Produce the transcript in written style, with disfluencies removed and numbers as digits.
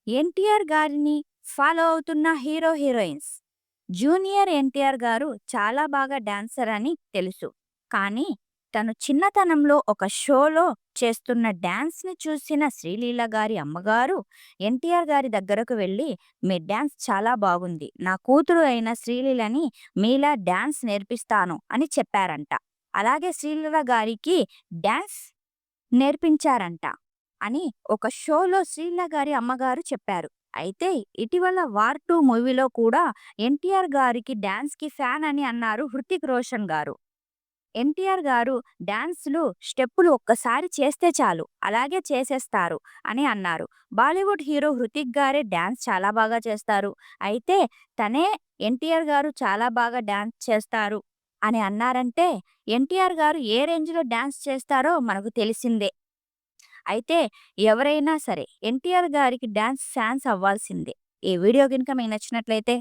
ఎన్టీఆర్ గారిని ఫాలో అవుతున్న hero heroines. Junior NTR గారు చాలా బాగా డాన్సర్ అని తెలుసు. కానీ తను చిన్నతనంలో ఒక షోలో చేస్తున్న డాన్స్‌ని చూసిన శ్రీలీల గారి అమ్మగారు ఎన్టీఆర్ గారి దగ్గరకు వెళ్లి, "మీ డాన్స్ చాలా బాగుంది. నా కూతురు అయిన శ్రీలీలని మీలా డాన్స్ నేర్పిస్తాను" అని చెప్పారంట. అలాగే శ్రీలీల గారికి డాన్స్ నేర్పించారంట అని ఒక షోలో శ్రీలీల గారి అమ్మగారు చెప్పారు. అయితే ఇటీవల 'వార్ 2' మూవీలో కూడా ఎన్టీఆర్ గారికి డాన్స్‌కి ఫ్యాన్ అని అన్నారు హృతిక్ రోషన్ గారు. ఎన్టీఆర్ గారు డాన్స్‌లు స్టెప్పులు ఒక్కసారి చేస్తే చాలు అలాగే చేసేస్తారు అని అన్నారు. బాలీవుడ్ హీరో హృతిక్ గారే డాన్స్ చాలా బాగా చేస్తారు. అయితే తనే ఎన్టీఆర్ గారు చాలా బాగా డాన్స్ చేస్తారు అని అన్నారంటే ఎన్టీఆర్ గారు ఏ రేంజ్‌లో డాన్స్ చేస్తారో మనకు తెలిసిందే. అయితే ఎవరైనా సరే ఎన్టీఆర్ గారికి డాన్స్ ఫ్యాన్స్ అవ్వాల్సిందే. ఈ వీడియో గనుక మీకు నచ్చినట్లయితే